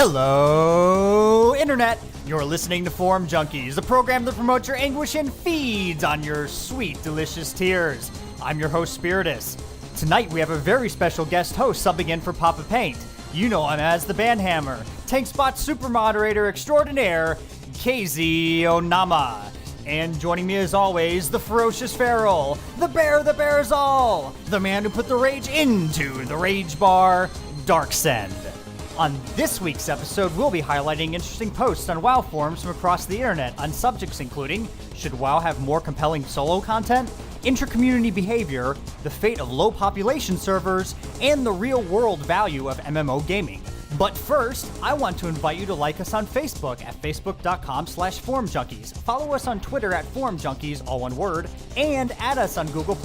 Hello, Internet! You're listening to Forum Junkies, the program that promotes your anguish and feeds on your sweet, delicious tears. I'm your host, Spiritus. Tonight, we have a very special guest host subbing in for Papa Paint. You know him as the Bandhammer, TankSpot supermoderator extraordinaire, Kazeyonoma. And joining me as always, the ferocious feral, the bear that bears all, the man who put the rage into the rage bar, Darksend. On this week's episode, we'll be highlighting interesting posts on WoW forums from across the internet on subjects including, should WoW have more compelling solo content, intra-community behavior, the fate of low population servers, and the real-world value of MMO gaming. But first, I want to invite you to like us on Facebook at facebook.com/forumjunkies. Follow us on Twitter at forumjunkies, all one word, and add us on Google+.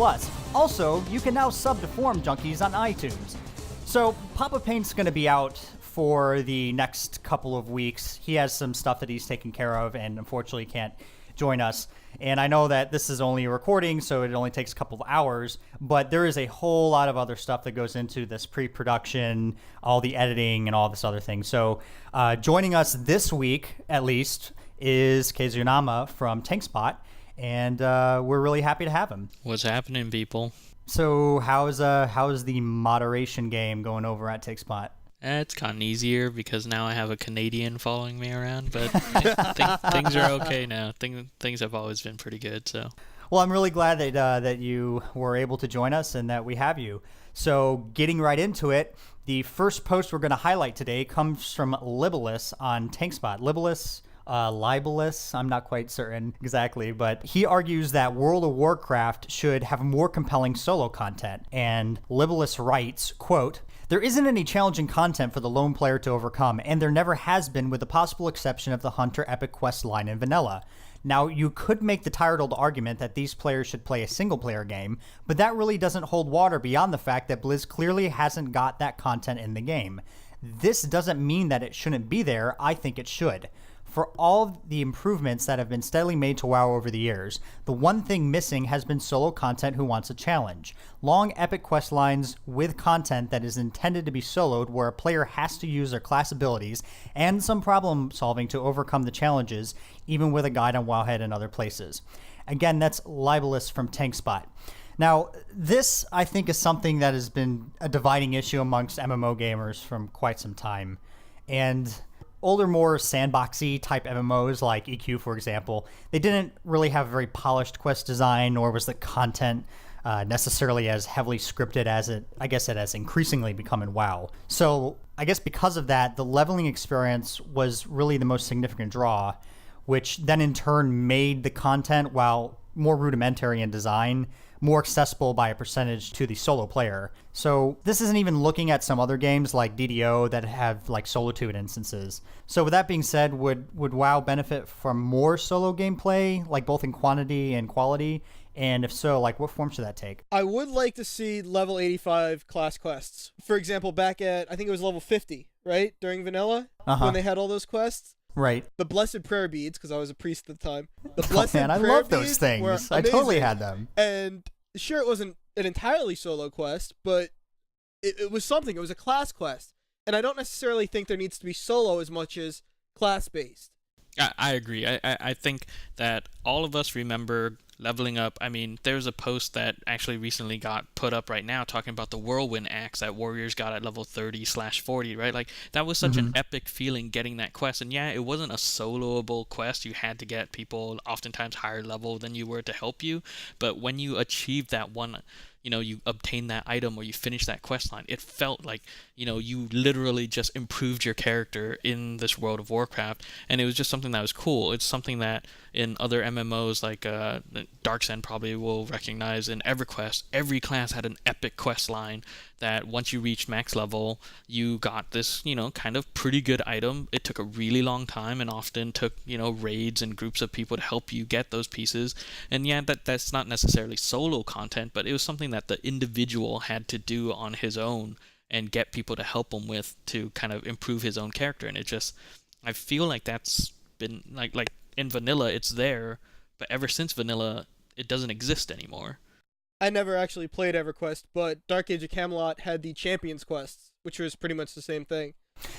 Also, you can now sub to Forum Junkies on iTunes. So, Papa Paint's going to be out for the next couple of weeks. He has some stuff that he's taking care of and unfortunately can't join us. And I know that this is only a recording, so it only takes a couple of hours, but there is a whole lot of other stuff that goes into this pre-production, all the editing and all this other thing. So joining us this week, at least, is Kazeyonoma from TankSpot, and we're really happy to have him. What's happening, people? So how's the moderation game going over at TankSpot? It's gotten easier because now I have a Canadian following me around, but things are okay now. Things have always been pretty good. So, well, I'm really glad that you were able to join us and that we have you. So, getting right into it, the first post we're going to highlight today comes from Libellus on TankSpot. Libellus, I'm not quite certain exactly, but he argues that World of Warcraft should have more compelling solo content. And Libellus writes, quote, "There isn't any challenging content for the lone player to overcome, and there never has been with the possible exception of the Hunter Epic Quest line in vanilla. Now, you could make the tired old argument that these players should play a single-player game, but that really doesn't hold water beyond the fact that Blizz clearly hasn't got that content in the game. This doesn't mean that it shouldn't be there. I think it should. For all the improvements that have been steadily made to WoW over the years, the one thing missing has been solo content who wants a challenge. Long epic quest lines with content that is intended to be soloed where a player has to use their class abilities and some problem solving to overcome the challenges, even with a guide on Wowhead and other places." Again, that's Libellus from TankSpot. Now, this, I think, is something that has been a dividing issue amongst MMO gamers from quite some time. And older, more sandboxy type MMOs like EQ, for example, they didn't really have a very polished quest design, nor was the content necessarily as heavily scripted as it has increasingly become in WoW. So I guess because of that, the leveling experience was really the most significant draw, which then in turn made the content, while more rudimentary in design, more accessible by a percentage to the solo player. So this isn't even looking at some other games like DDO that have like solitude instances. So with that being said, would WoW benefit from more solo gameplay, like both in quantity and quality? And if so, like what form should that take? I would like to see level 85 class quests. For example, back at, I think it was level 50, right? During vanilla, when they had all those quests. Right. The Blessed Prayer Beads, because I was a priest at the time. The Blessed Prayer I love those things. I totally had them. And sure, it wasn't an entirely solo quest, but it was something. It was a class quest. And I don't necessarily think there needs to be solo as much as class-based. I agree. I think that all of us remember leveling up. I mean, there's a post that actually recently got put up right now talking about the Whirlwind Axe that warriors got at level 30/40, right? Like, that was such an epic feeling getting that quest. And yeah, it wasn't a soloable quest. You had to get people oftentimes higher level than you were to help you. But when you achieved that one, you obtained that item or you finished that quest line, it felt like, you literally just improved your character in this World of Warcraft. And it was just something that was cool. It's something that in other MMOs like Darksend probably will recognize. In EverQuest, every class had an epic quest line that once you reached max level, you got this, kind of pretty good item. It took a really long time and often took, raids and groups of people to help you get those pieces. And yeah, that's not necessarily solo content, but it was something that the individual had to do on his own and get people to help him with to kind of improve his own character. And I feel like that's been like in vanilla, it's there, but ever since vanilla, it doesn't exist anymore. I never actually played EverQuest, but Dark Age of Camelot had the Champions quests, which was pretty much the same thing.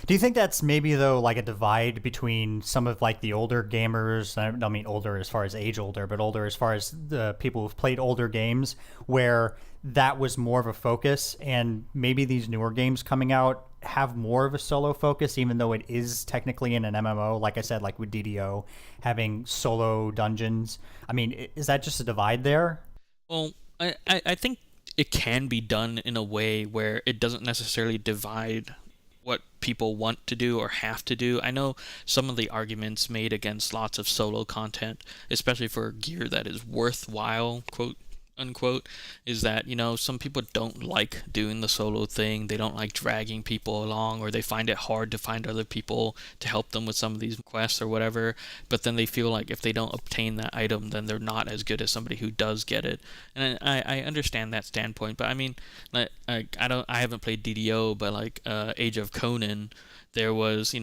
Do you think that's maybe though like a divide between some of like the older gamers? I don't mean older as far as age older, but older as far as the people who've played older games, where that was more of a focus, and maybe these newer games coming out have more of a solo focus, even though it is technically in an MMO. Like I said, like with DDO having solo dungeons. I mean, is that just a divide there? Well, I think it can be done in a way where it doesn't necessarily divide what people want to do or have to do. I know some of the arguments made against lots of solo content, especially for gear that is worthwhile, quote unquote, is that, some people don't like doing the solo thing. They don't like dragging people along, or they find it hard to find other people to help them with some of these quests or whatever. But then they feel like if they don't obtain that item, then they're not as good as somebody who does get it. And I understand that standpoint, but I mean, I haven't played DDO, but like Age of Conan, there was,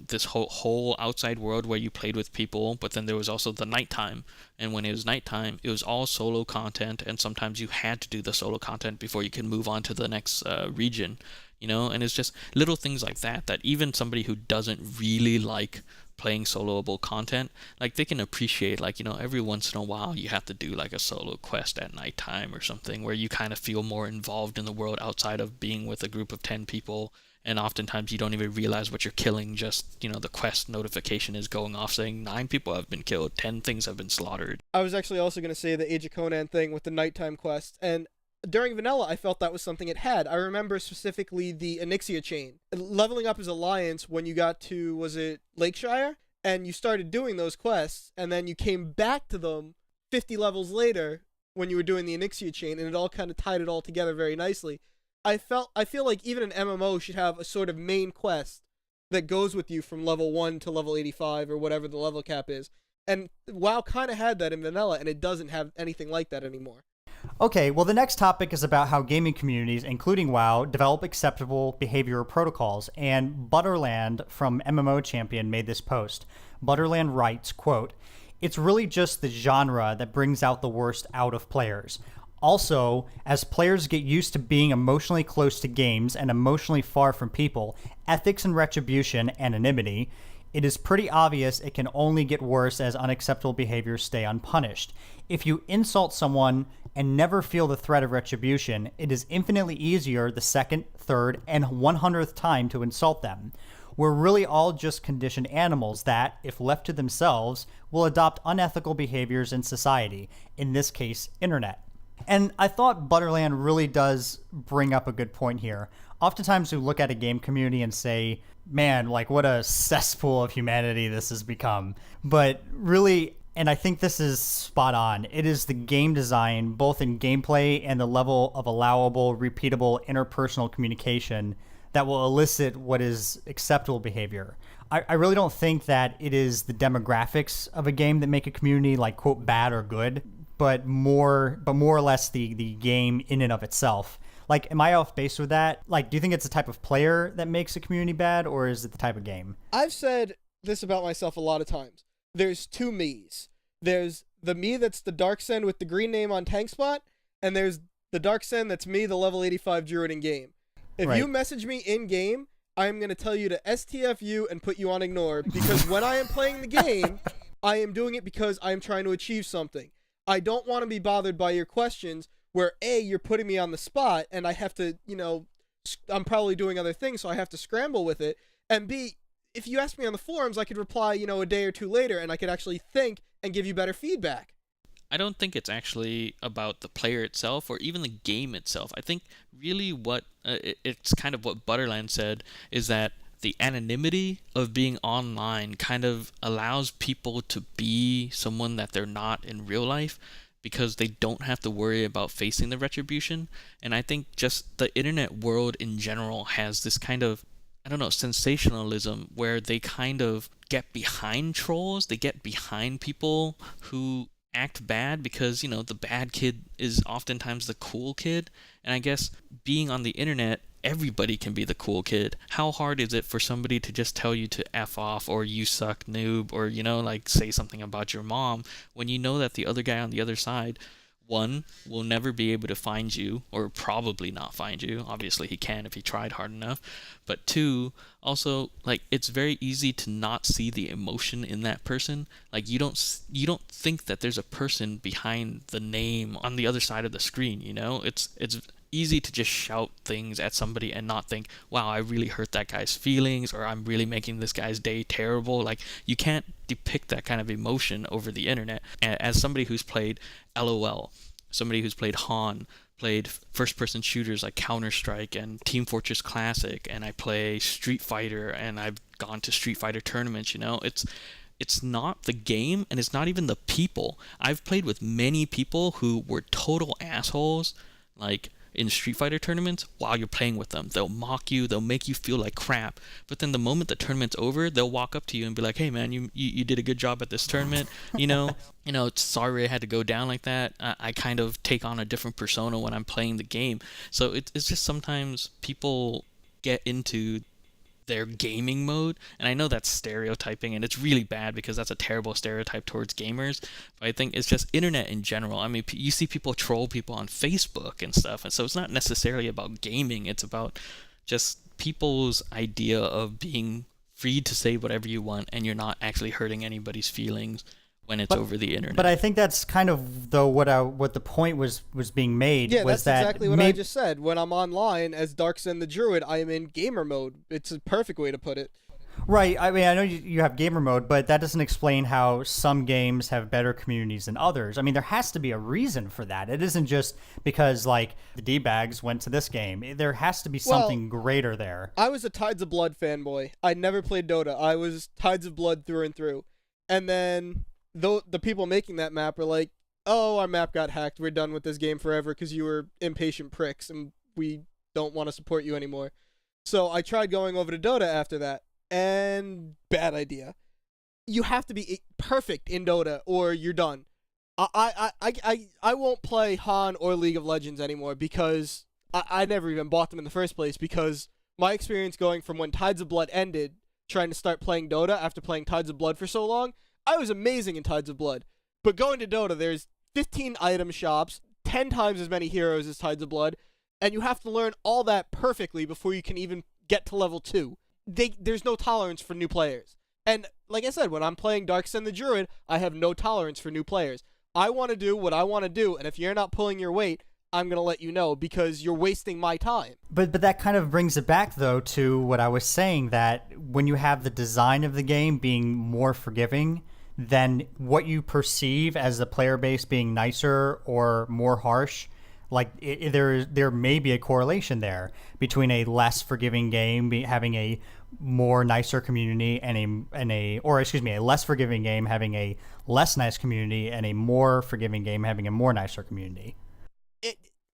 this whole outside world where you played with people, but then there was also the nighttime. And when it was nighttime, it was all solo content, and sometimes you had to do the solo content before you could move on to the next region, and it's just little things like that even somebody who doesn't really like playing soloable content, like they can appreciate, like, every once in a while you have to do like a solo quest at nighttime or something where you kind of feel more involved in the world outside of being with a group of 10 people. And oftentimes you don't even realize what you're killing, just, the quest notification is going off saying 9 people have been killed, 10 things have been slaughtered. I was actually also going to say the Age of Conan thing with the nighttime quest, and during vanilla I felt that was something it had. I remember specifically the Onyxia chain. Leveling up as Alliance, when you got to, was it Lakeshire? And you started doing those quests, and then you came back to them 50 levels later when you were doing the Onyxia chain, and it all kind of tied it all together very nicely. I feel like even an MMO should have a sort of main quest that goes with you from level 1 to level 85 or whatever the level cap is. And WoW kind of had that in vanilla, and it doesn't have anything like that anymore. Okay, well, the next topic is about how gaming communities, including WoW, develop acceptable behavioral protocols. And Butterland from MMO Champion made this post. Butterland writes, quote, "It's really just the genre that brings out the worst out of players. Also, as players get used to being emotionally close to games and emotionally far from people, ethics and retribution, anonymity, it is pretty obvious it can only get worse as unacceptable behaviors stay unpunished. If you insult someone and never feel the threat of retribution, it is infinitely easier the second, third, and 100th time to insult them. We're really all just conditioned animals that, if left to themselves, will adopt unethical behaviors in society, in this case, internet." And I thought Butterland really does bring up a good point here. Oftentimes we look at a game community and say, man, like what a cesspool of humanity this has become. But really, and I think this is spot on, it is the game design, both in gameplay and the level of allowable, repeatable interpersonal communication that will elicit what is acceptable behavior. I really don't think that it is the demographics of a game that make a community like, quote, bad or good, but more or less the game in and of itself. Like, am I off base with that? Like, do you think it's the type of player that makes a community bad, or is it the type of game? I've said this about myself a lot of times. There's two me's. There's the me that's the Darksend with the green name on TankSpot, and there's the Darksend that's me, the level 85 druid in game. If you message me in game, I am going to tell you to STF you and put you on ignore, because when I am playing the game, I am doing it because I am trying to achieve something. I don't want to be bothered by your questions where A, you're putting me on the spot and I have to, I'm probably doing other things, so I have to scramble with it. And B, if you ask me on the forums, I could reply, a day or two later and I could actually think and give you better feedback. I don't think it's actually about the player itself or even the game itself. I think really what it's kind of what Butterland said is that the anonymity of being online kind of allows people to be someone that they're not in real life because they don't have to worry about facing the retribution. And I think just the internet world in general has this kind of, sensationalism where they kind of get behind trolls. They get behind people who act bad because, the bad kid is oftentimes the cool kid. And I guess being on the internet, everybody can be the cool kid. How hard is it for somebody to just tell you to F off or you suck noob or, say something about your mom when you know that the other guy on the other side one, will never be able to find you, or probably not find you. Obviously he can if he tried hard enough. But two, also, like, it's very easy to not see the emotion in that person. Like, you don't think that there's a person behind the name on the other side of the screen, you know? It's easy to just shout things at somebody and not think, wow, I really hurt that guy's feelings, or I'm really making this guy's day terrible. Like, you can't depict that kind of emotion over the internet. As somebody who's played LOL, somebody who's played Han, played first-person shooters like Counter-Strike and Team Fortress Classic, and I play Street Fighter, and I've gone to Street Fighter tournaments, you know, it's not the game, and it's not even the people. I've played with many people who were total assholes, like, in Street Fighter tournaments while you're playing with them. They'll mock you, they'll make you feel like crap, but then the moment the tournament's over, they'll walk up to you and be like, hey man, you did a good job at this tournament, you know, sorry I had to go down like that. I kind of take on a different persona when I'm playing the game. So it's just sometimes people get into their gaming mode, and I know that's stereotyping, and it's really bad because that's a terrible stereotype towards gamers, but I think it's just internet in general. I mean, you see people troll people on Facebook and stuff, and so it's not necessarily about gaming, it's about just people's idea of being free to say whatever you want, and you're not actually hurting anybody's feelings when it's over the internet. But I think that's kind of, though, what the point was being made. Yeah, was that's exactly what I just said. When I'm online as Darksend the Druid, I am in gamer mode. It's a perfect way to put it. Right. I mean, I know you have gamer mode, but that doesn't explain how some games have better communities than others. I mean, there has to be a reason for that. It isn't just because, like, the D-bags went to this game. There has to be something greater there. I was a Tides of Blood fanboy. I never played Dota. I was Tides of Blood through and through. And then the people making that map are like, oh, our map got hacked. We're done with this game forever because you were impatient pricks and we don't want to support you anymore. So I tried going over to Dota after that, and bad idea. You have to be perfect in Dota or you're done. I won't play Han or League of Legends anymore because I never even bought them in the first place, because my experience going from when Tides of Blood ended, trying to start playing Dota after playing Tides of Blood for so long, I was amazing in Tides of Blood. But going to Dota, there's 15 item shops, 10 times as many heroes as Tides of Blood, and you have to learn all that perfectly before you can even get to level 2. There's no tolerance for new players. And like I said, when I'm playing Darksend the Druid, I have no tolerance for new players. I want to do what I want to do, and if you're not pulling your weight, I'm going to let you know because you're wasting my time. But that kind of brings it back, though, to what I was saying, that when you have the design of the game being more forgiving, then what you perceive as the player base being nicer or more harsh, like there may be a correlation there between a less forgiving game having a more nicer community a less forgiving game having a less nice community, and a more forgiving game having a more nicer community.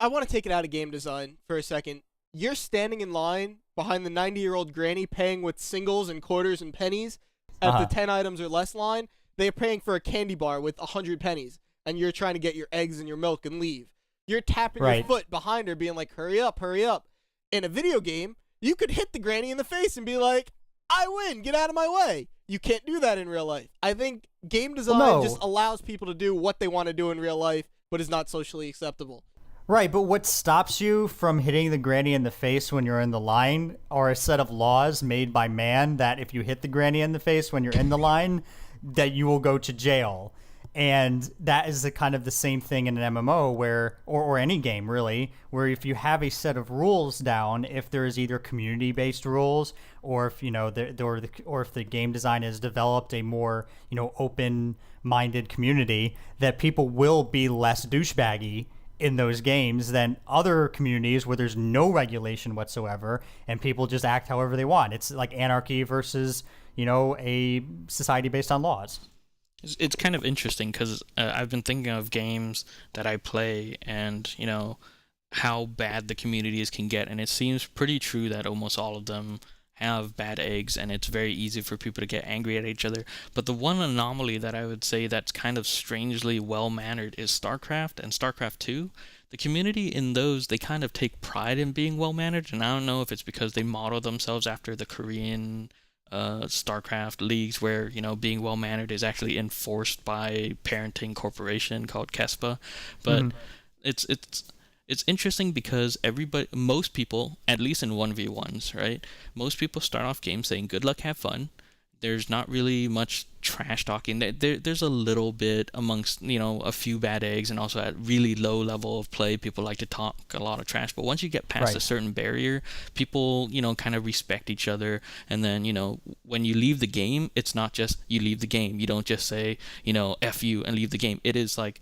I want to take it out of game design for a second. You're standing in line behind the 90-year-old granny paying with singles and quarters and pennies at the 10 items or less line. They're paying for a candy bar with 100 pennies, and you're trying to get your eggs and your milk and leave. You're tapping your foot behind her, being like, hurry up, hurry up. In a video game, you could hit the granny in the face and be like, I win, get out of my way. You can't do that in real life. I think game design just allows people to do what they want to do in real life, but is not socially acceptable. Right, but what stops you from hitting the granny in the face when you're in the line are a set of laws made by man that if you hit the granny in the face when you're in the line, that you will go to jail. And that is kind of the same thing in an MMO or any game really, where if you have a set of rules down, if there is either community-based rules, or if if the game design has developed a more open-minded community, that people will be less douchebaggy in those games than other communities where there's no regulation whatsoever and people just act however they want. It's like anarchy versus a society based on laws. It's kind of interesting because I've been thinking of games that I play and, how bad the communities can get. And it seems pretty true that almost all of them have bad eggs, and it's very easy for people to get angry at each other. But the one anomaly that I would say that's kind of strangely well-mannered is StarCraft and StarCraft 2. The community in those, they kind of take pride in being well-mannered, and I don't know if it's because they model themselves after the Korean StarCraft leagues where being well mannered is actually enforced by parenting corporation called KESPA, but it's interesting because most people, at least in 1v1s, right? Most people start off games saying good luck, have fun. There's not really much trash talking. There's a little bit amongst, a few bad eggs, and also at really low level of play, people like to talk a lot of trash. But once you get past a certain barrier, people, kind of respect each other. And then, when you leave the game, it's not just you leave the game. You don't just say, F you and leave the game. It is like,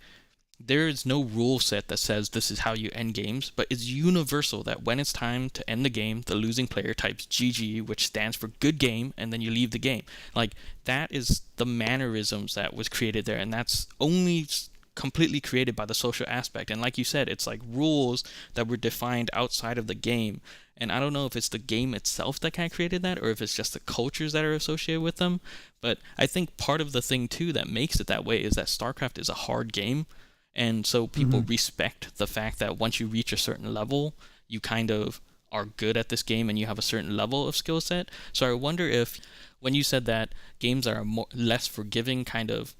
there is no rule set that says this is how you end games, but it's universal that when it's time to end the game, the losing player types GG, which stands for good game, and then you leave the game. Like, that is the mannerisms that was created there, and that's only completely created by the social aspect. And like you said, it's like rules that were defined outside of the game. And I don't know if it's the game itself that kind of created that, or if it's just the cultures that are associated with them. But I think part of the thing, too, that makes it that way is that StarCraft is a hard game. And so people respect the fact that once you reach a certain level, you kind of are good at this game and you have a certain level of skill set. So I wonder if, when you said that games that are less forgiving kind of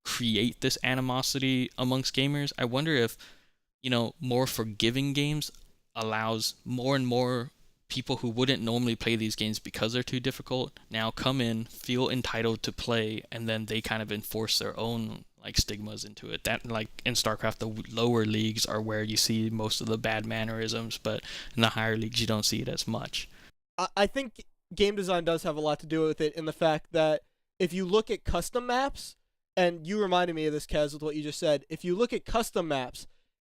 create this animosity amongst gamers, I wonder if, more forgiving games allows more and more people who wouldn't normally play these games because they're too difficult now come in, feel entitled to play, and then they kind of enforce their own stigmas into it. That, like in StarCraft, the lower leagues are where you see most of the bad mannerisms, but in the higher leagues you don't see it as much. I think game design does have a lot to do with it, in the fact that if you look at custom maps, and you reminded me of this, Kaz, with what you just said, if you look at custom maps,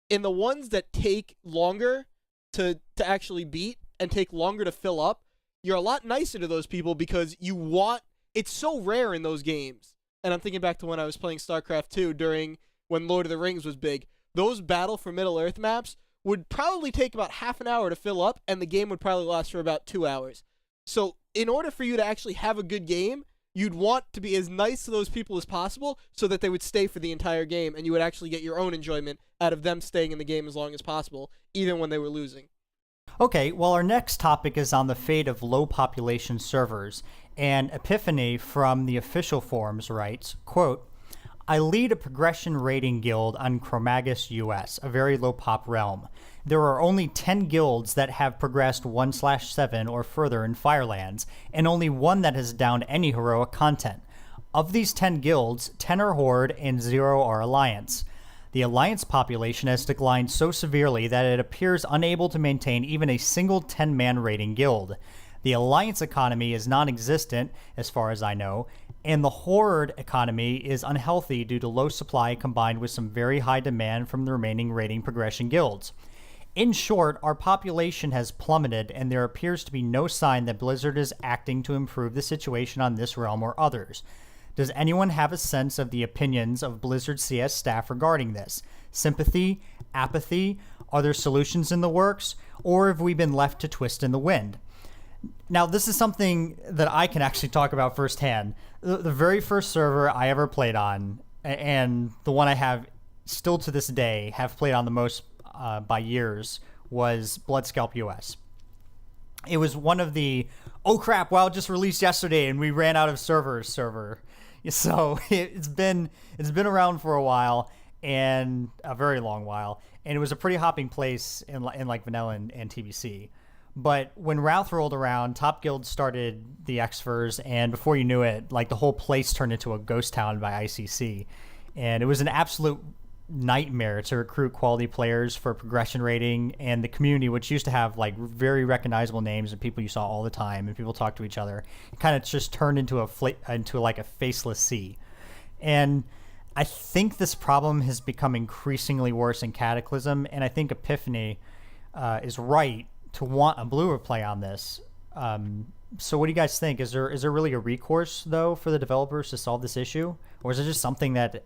in the ones that take longer to actually beat and take longer to fill up, you're a lot nicer to those people because it's so rare in those games. And I'm thinking back to when I was playing StarCraft 2 during when Lord of the Rings was big. Those Battle for Middle-earth maps would probably take about half an hour to fill up, and the game would probably last for about 2 hours. So in order for you to actually have a good game, you'd want to be as nice to those people as possible so that they would stay for the entire game, and you would actually get your own enjoyment out of them staying in the game as long as possible, even when they were losing. Okay, well, our next topic is on the fate of low-population servers. And Ephineh from the official forums writes, quote, I lead a progression rating guild on Chromagus US, a very low-pop realm. There are only 10 guilds that have progressed 1/7 or further in Firelands, and only one that has downed any heroic content. Of these 10 guilds, 10 are Horde and 0 are Alliance. The Alliance population has declined so severely that it appears unable to maintain even a single 10-man rating guild. The Alliance economy is non-existent, as far as I know, and the Horde economy is unhealthy due to low supply combined with some very high demand from the remaining rating progression guilds. In short, our population has plummeted, and there appears to be no sign that Blizzard is acting to improve the situation on this realm or others. Does anyone have a sense of the opinions of Blizzard CS staff regarding this? Sympathy? Apathy? Are there solutions in the works? Or have we been left to twist in the wind? Now, this is something that I can actually talk about firsthand. The very first server I ever played on, and the one I have still to this day have played on the most by years, was Bloodscalp US. It was one of the, oh crap, WoW just released yesterday and we ran out of server. So it's been around for a while, and a very long while, and it was a pretty hopping place in like vanilla and TBC. But when Routh rolled around, Top Guild started the Xfers, and before you knew it, like the whole place turned into a ghost town by ICC. And it was an absolute nightmare to recruit quality players for progression rating, and the community, which used to have like very recognizable names and people you saw all the time and people talk to each other, kind of just turned into a faceless sea. And I think this problem has become increasingly worse in Cataclysm, and I think Ephineh is right to want a bluer play on this. So what do you guys think? Is there really a recourse, though, for the developers to solve this issue? Or is it just something that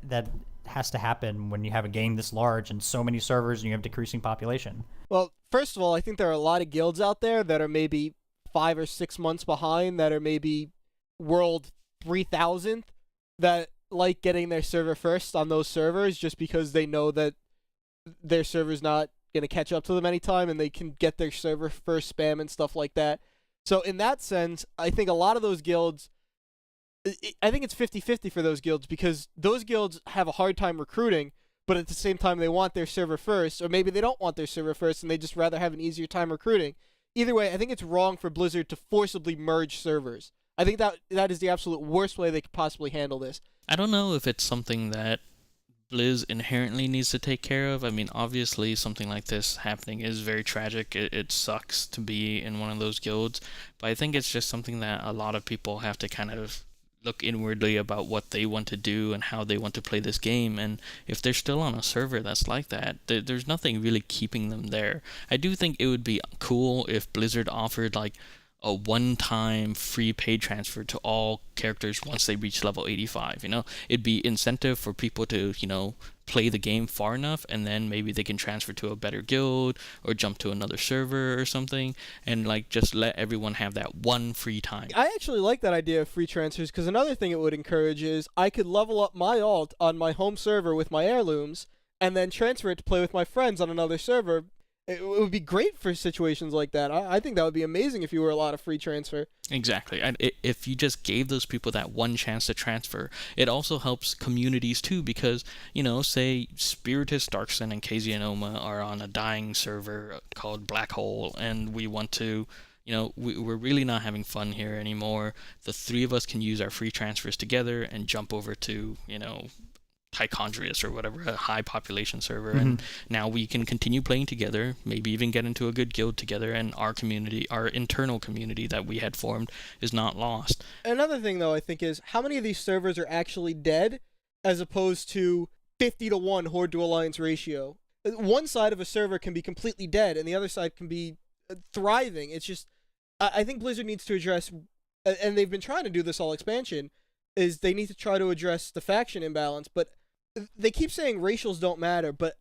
has to happen when you have a game this large and so many servers and you have decreasing population? Well, first of all, I think there are a lot of guilds out there that are maybe 5 or 6 months behind, that are maybe world 3000th, that like getting their server first on those servers just because they know that their server's not going to catch up to them anytime, and they can get their server first spam and stuff like that. So in that sense, I think a lot of those guilds, I think it's 50-50 for those guilds, because those guilds have a hard time recruiting, but at the same time they want their server first, or maybe they don't want their server first and they just rather have an easier time recruiting. Either way, I think it's wrong for Blizzard to forcibly merge servers. I think that is the absolute worst way they could possibly handle this. I don't know if it's something that Blizz inherently needs to take care of. I mean, obviously something like this happening is very tragic. It sucks to be in one of those guilds, but I think it's just something that a lot of people have to kind of look inwardly about what they want to do and how they want to play this game. And if they're still on a server that's like that, there's nothing really keeping them there. I do think it would be cool if Blizzard offered like a one-time free paid transfer to all characters once they reach level 85. You know, it'd be incentive for people to, you know, play the game far enough, and then maybe they can transfer to a better guild or jump to another server or something, and like just let everyone have that one free time. I actually like that idea of free transfers, because another thing it would encourage is I could level up my alt on my home server with my heirlooms and then transfer it to play with my friends on another server. It would be great for situations like that. I think that would be amazing if you were allowed a free transfer. Exactly. And if you just gave those people that one chance to transfer, it also helps communities too, because, you know, say Spiritus, Darksend, and Kazeyonoma are on a dying server called Black Hole, and we want to, you know, we're really not having fun here anymore. The three of us can use our free transfers together and jump over to, you know, Hychondrius or whatever, a high population server, and now we can continue playing together, maybe even get into a good guild together, and our community, our internal community that we had formed, is not lost. Another thing, though, I think is how many of these servers are actually dead as opposed to 50-to-1 Horde to Alliance ratio. One side of a server can be completely dead and the other side can be thriving. It's just, I think Blizzard needs to address, and they've been trying to do this all expansion, is they need to try to address the faction imbalance, but they keep saying racials don't matter, but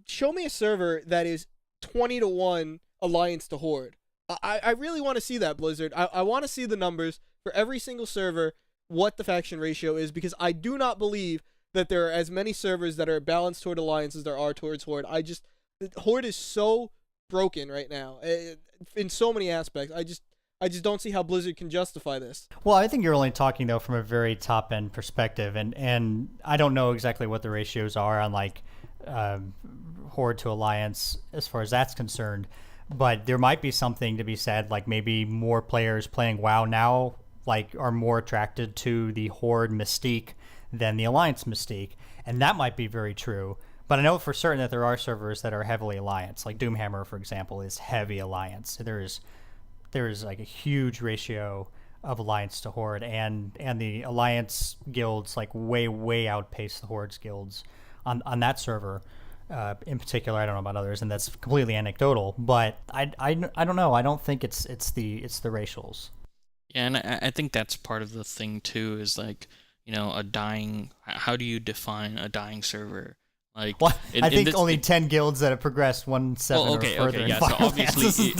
show me a server that is 20-to-1 Alliance to Horde. I really want to see that, Blizzard. I want to see the numbers for every single server, what the faction ratio is, because I do not believe that there are as many servers that are balanced toward Alliance as there are towards Horde. Horde is so broken right now in so many aspects. I just don't see how Blizzard can justify this. Well, I think you're only talking, though, from a very top-end perspective, and I don't know exactly what the ratios are on, like, Horde to Alliance as far as that's concerned, but there might be something to be said, like maybe more players playing WoW now, like, are more attracted to the Horde mystique than the Alliance mystique, and that might be very true. But I know for certain that there are servers that are heavily Alliance, like Doomhammer, for example, is heavy Alliance. There is like a huge ratio of Alliance to Horde, and the Alliance guilds like way outpace the Horde's guilds on that server in particular. I don't know about others, and that's completely anecdotal, but I don't know. I don't think it's the racials. Yeah, and I think that's part of the thing too, is like, you know, how do you define a dying server? Like, well, I think only 10 guilds that have progressed 1-7 or further. Okay, yeah. So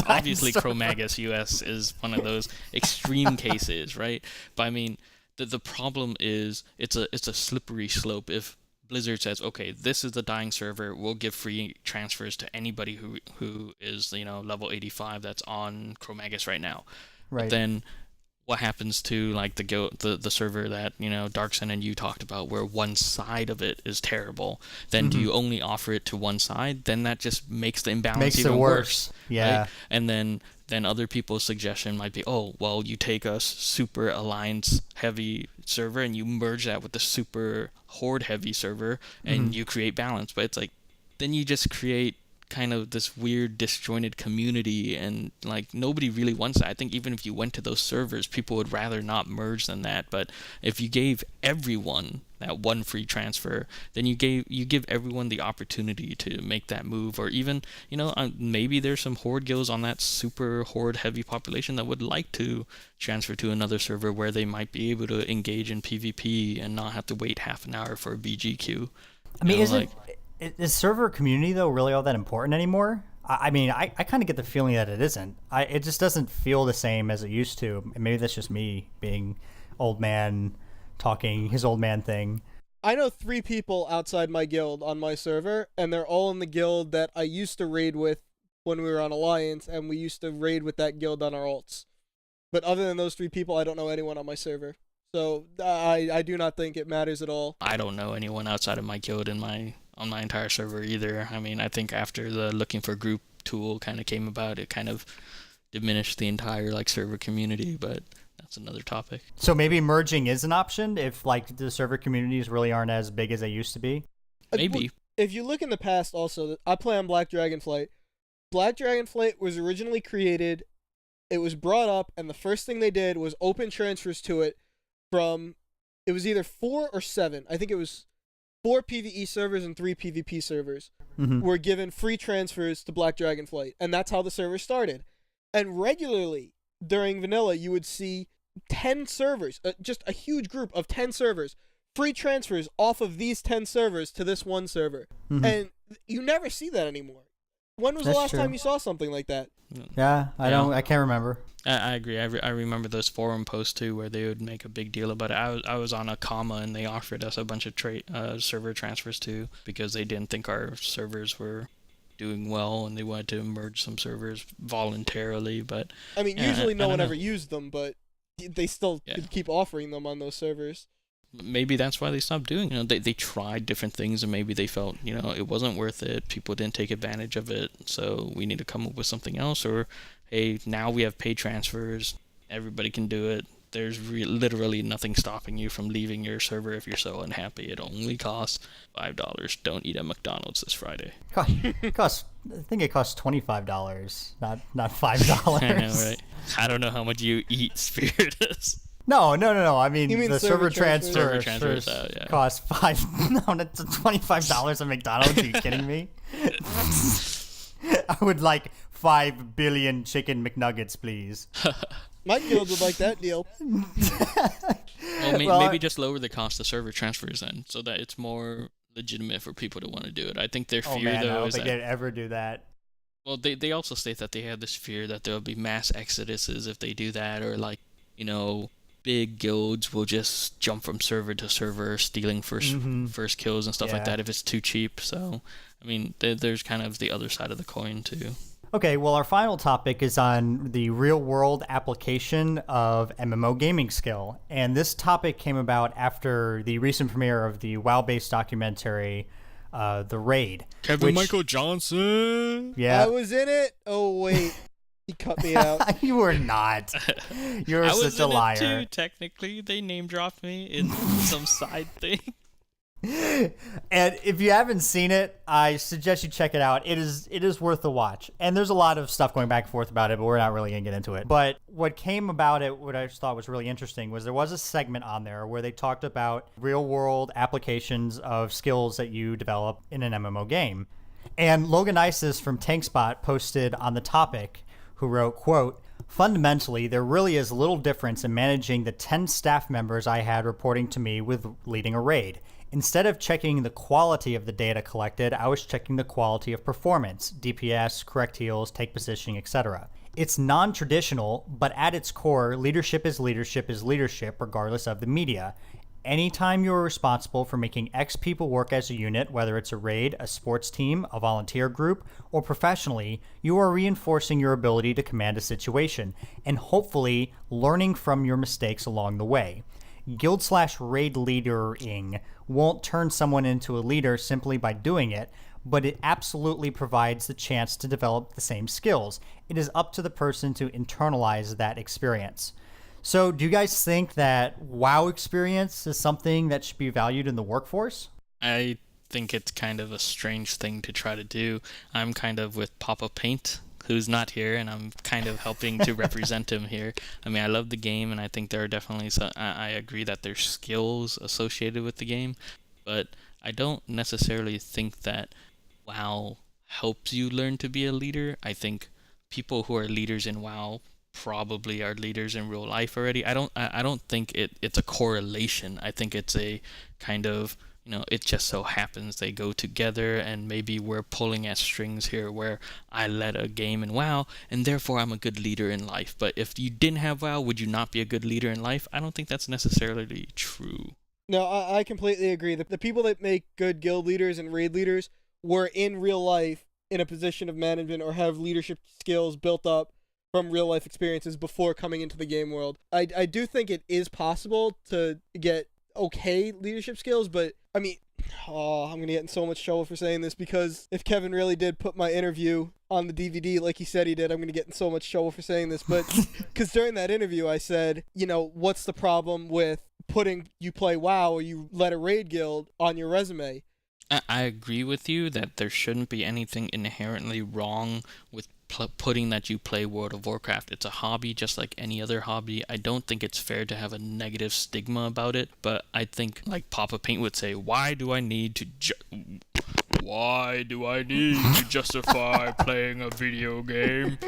obviously, Chromagus US is one of those extreme cases, right? But I mean, the problem is it's a slippery slope. If Blizzard says, okay, this is the dying server, we'll give free transfers to anybody who is, you know, level 85 that's on Chromagus right now. Right. But then what happens to like the server that, you know, Darksend and you talked about, where one side of it is terrible? Then do you only offer it to one side? Then that just makes the imbalance even worse. Yeah. Right? And then other people's suggestion might be, oh, well, you take a super Alliance heavy server and you merge that with the super Horde heavy server and you create balance. But it's like, then you just create kind of this weird disjointed community, and like nobody really wants that. I think even if you went to those servers, people would rather not merge than that. But if you gave everyone that one free transfer, then you give everyone the opportunity to make that move. Or even, you know, maybe there's some Horde guilds on that super Horde heavy population that would like to transfer to another server where they might be able to engage in PvP and not have to wait half an hour for a BGQ. I mean, is server community, though, really all that important anymore? I mean, I kind of get the feeling that it isn't. It just doesn't feel the same as it used to. And maybe that's just me being old man talking his old man thing. I know 3 people outside my guild on my server, and they're all in the guild that I used to raid with when we were on Alliance, and we used to raid with that guild on our alts. But other than those 3 people, I don't know anyone on my server. So I do not think it matters at all. I don't know anyone outside of my guild on my entire server either. I mean, I think after the looking for group tool kind of came about, it kind of diminished the entire like server community, but that's another topic. So maybe merging is an option if like the server communities really aren't as big as they used to be. Maybe. If you look in the past also, I play on Black Dragonflight. Black Dragonflight was originally created, it was brought up, and the first thing they did was open transfers to it from, it was either 4 or 7, I think it was 4 PvE servers and 3 PvP servers were given free transfers to Black Dragonflight, and that's how the server started. And regularly, during vanilla, you would see 10 servers, just a huge group of 10 servers, free transfers off of these 10 servers to this one server. And you never see that anymore. When was the last time you saw something like that? Yeah, I can't remember. I agree. I remember those forum posts too, where they would make a big deal about it. I was on a comma, and they offered us a bunch of server transfers too, because they didn't think our servers were doing well, and they wanted to merge some servers voluntarily. But I mean, usually no one ever used them, but they still keep offering them on those servers. Maybe that's why they stopped doing it. They tried different things, and maybe they felt, it wasn't worth it. People didn't take advantage of it, so we need to come up with something else. Or, hey, now we have paid transfers. Everybody can do it. There's literally nothing stopping you from leaving your server if you're so unhappy. It only costs $5. Don't eat at McDonald's this Friday. I think it costs $25, not $5. I know, right? I don't know how much you eat, Spiritus. No. I mean, You mean the server transfers cost that's $25 at McDonald's. Are you kidding me? I would like 5 billion chicken McNuggets, please. My guild would like that deal. Well, maybe just lower the cost of server transfers then, so that it's more legitimate for people to want to do it. I think their fear, I though, don't is think that they'd ever do that. Well, they also state that they have this fear that there'll be mass exoduses if they do that, or big guilds will just jump from server to server, stealing first kills and stuff like that if it's too cheap. So, I mean, there's kind of the other side of the coin too. Okay, well, our final topic is on the real-world application of MMO gaming skill. And this topic came about after the recent premiere of the WoW-based documentary, The Raid. Michael Johnson! Yeah. I was in it! Oh, wait. He cut me out. You were not. You're such a liar. I was in it too, technically. They name-dropped me in some side thing. And if you haven't seen it, I suggest you check it out. It is worth the watch. And there's a lot of stuff going back and forth about it, but we're not really going to get into it. But what came about it, what I just thought was really interesting, was there was a segment on there where they talked about real-world applications of skills that you develop in an MMO game. And Loganisis from TankSpot posted on the topic, who wrote, quote, "Fundamentally, there really is little difference in managing the 10 staff members I had reporting to me with leading a raid. Instead of checking the quality of the data collected, I was checking the quality of performance, DPS, correct heals, take positioning, etc. It's non-traditional, but at its core, leadership is leadership regardless of the media. Anytime you're responsible for making X people work as a unit, whether it's a raid, a sports team, a volunteer group, or professionally, you are reinforcing your ability to command a situation, and hopefully learning from your mistakes along the way. Guild/raid leadering won't turn someone into a leader simply by doing it, but it absolutely provides the chance to develop the same skills. It is up to the person to internalize that experience." So do you guys think that WoW experience is something that should be valued in the workforce? I think it's kind of a strange thing to try to do. I'm kind of with Papa Paint, who's not here, and I'm kind of helping to represent him here. I mean, I love the game, and I think there are definitely I agree that there's skills associated with the game, but I don't necessarily think that WoW helps you learn to be a leader. I think people who are leaders in WoW probably are leaders in real life already. I don't think it's a correlation. I think it's a kind of, it just so happens they go together, and maybe we're pulling at strings here where I led a game in WoW and therefore I'm a good leader in life. But if you didn't have WoW, would you not be a good leader in life? I don't think that's necessarily true. No, I completely agree. The people that make good guild leaders and raid leaders were in real life in a position of management or have leadership skills built up from real life experiences before coming into the game world. I do think it is possible to get okay leadership skills, but I mean, I'm gonna get in so much trouble for saying this, because if Kevin really did put my interview on the DVD like he said he did, I'm gonna get in so much trouble for saying this, but because during that interview I said, what's the problem with putting you play WoW or you led a raid guild on your resume? I agree with you that there shouldn't be anything inherently wrong with putting that you play World of Warcraft. It's a hobby just like any other hobby. I don't think it's fair to have a negative stigma about it, but I think, like Papa Paint would say, why do I need to justify playing a video game?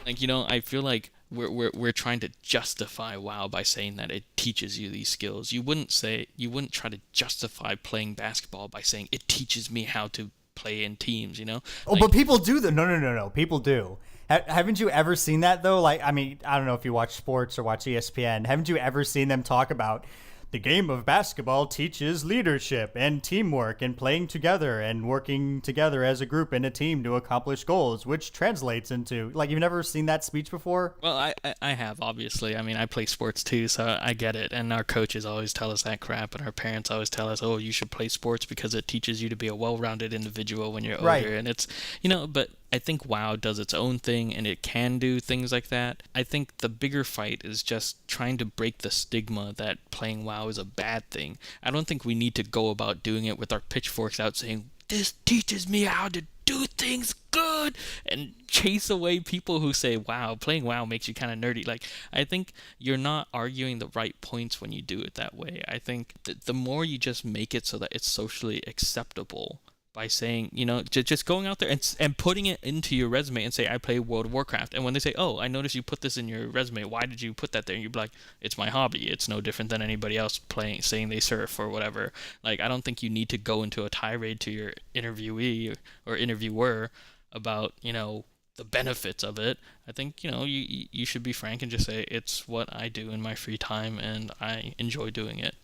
Like, I feel like we're trying to justify WoW by saying that it teaches you these skills. You wouldn't try to justify playing basketball by saying it teaches me how to play in teams, But people do that. No. People do. Haven't you ever seen that, though? Like, I mean, I don't know if you watch sports or watch ESPN. Haven't you ever seen them talk about the game of basketball teaches leadership and teamwork and playing together and working together as a group in a team to accomplish goals, which translates into, like, you've never seen that speech before? Well, I have, obviously. I mean, I play sports too, so I get it. And our coaches always tell us that crap, and our parents always tell us, oh, you should play sports because it teaches you to be a well-rounded individual when you're older. Right. And it's, but I think WoW does its own thing, and it can do things like that. I think the bigger fight is just trying to break the stigma that playing WoW is a bad thing. I don't think we need to go about doing it with our pitchforks out saying, this teaches me how to do things good, and chase away people who say, wow, playing WoW makes you kind of nerdy. Like, I think you're not arguing the right points when you do it that way. I think the more you just make it so that it's socially acceptable, by saying, just going out there and putting it into your resume and say, I play World of Warcraft. And when they say, oh, I noticed you put this in your resume, why did you put that there? And you'd be like, it's my hobby. It's no different than anybody else saying they surf or whatever. Like, I don't think you need to go into a tirade to your interviewee or interviewer about, the benefits of it. I think, you should be frank and just say, it's what I do in my free time and I enjoy doing it.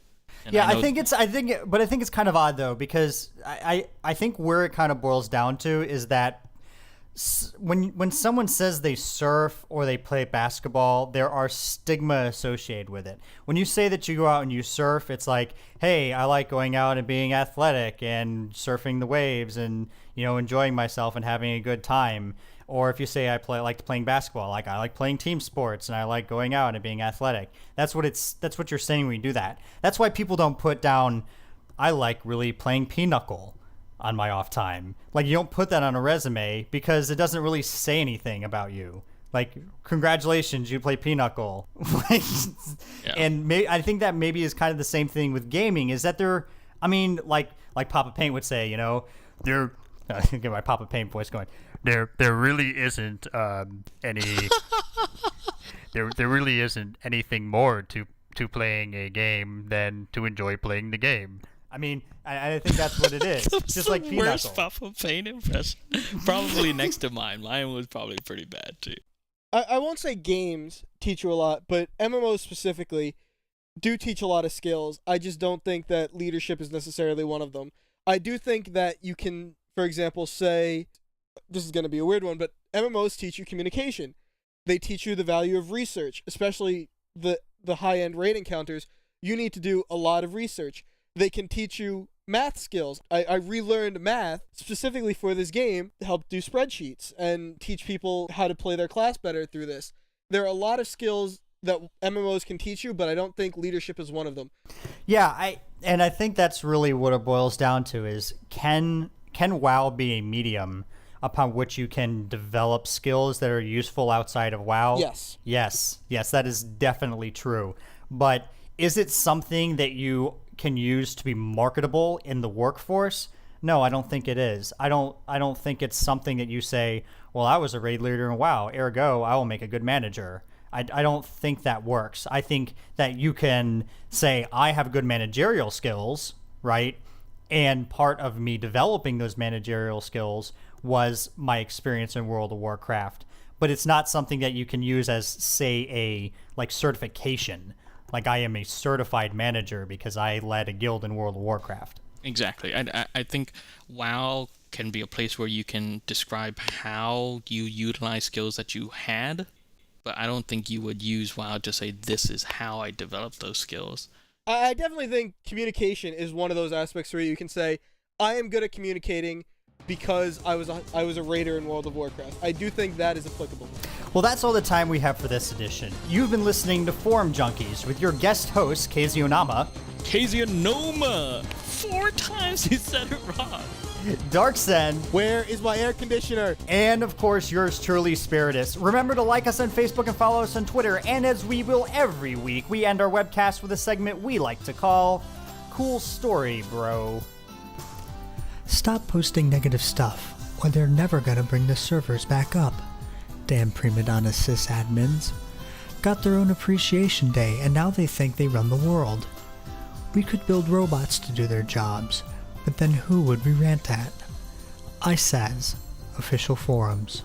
And yeah, I think it's kind of odd, though, because I think where it kind of boils down to is that when someone says they surf or they play basketball, there are stigma associated with it. When you say that you go out and you surf, it's like, hey, I like going out and being athletic and surfing the waves and, enjoying myself and having a good time. Or if you say I like playing basketball, like I like playing team sports and I like going out and being athletic. That's what you're saying when you do that. That's why people don't put down, I like really playing pinochle on my off time. Like, you don't put that on a resume because it doesn't really say anything about you. Like, congratulations, you play pinochle. And I think that maybe is kind of the same thing with gaming, is that like Papa Paint would say, they're get my Papa Paint voice going. There really isn't any. there really isn't anything more to playing a game than to enjoy playing the game. I mean, I think that's what it is. Just like Pinochle. Worst Papa Paint impression, probably next to mine. Mine was probably pretty bad too. I won't say games teach you a lot, but MMOs specifically do teach a lot of skills. I just don't think that leadership is necessarily one of them. I do think that you can, for example, say, this is going to be a weird one, but MMOs teach you communication. They teach you the value of research, especially the high-end raid encounters. You need to do a lot of research. They can teach you math skills. I relearned math specifically for this game to help do spreadsheets and teach people how to play their class better through this. There are a lot of skills that MMOs can teach you, but I don't think leadership is one of them. Yeah, I think that's really what it boils down to is can WoW be a medium upon which you can develop skills that are useful outside of WoW? Yes, that is definitely true. But is it something that you can use to be marketable in the workforce? No, I don't think it is. I don't think it's something that you say, well, I was a raid leader in WoW, ergo I will make a good manager. I don't think that works. I think that you can say, I have good managerial skills, right? And part of me developing those managerial skills was my experience in World of Warcraft. But it's not something that you can use as, say, a certification. Like, I am a certified manager because I led a guild in World of Warcraft. Exactly. I think WoW can be a place where you can describe how you utilize skills that you had but I don't think you would use WoW to say this is how I developed those skills. I definitely think communication is one of those aspects where you can say, I am good at communicating because I was a raider in World of Warcraft. I do think that is applicable. Well, that's all the time we have for this edition. You've been listening to Forum Junkies with your guest host, Kazeyonoma. Kazeyonoma! 4 times you said it wrong. Darksend. Where is my air conditioner? And of course, yours truly, Spiritus. Remember to like us on Facebook and follow us on Twitter. And as we will every week, we end our webcast with a segment we like to call Cool Story, Bro. Stop posting negative stuff, or they're never gonna bring the servers back up. Damn prima donna sysadmins. Got their own appreciation day, and now they think they run the world. We could build robots to do their jobs, but then who would we rant at? ISAS, official forums.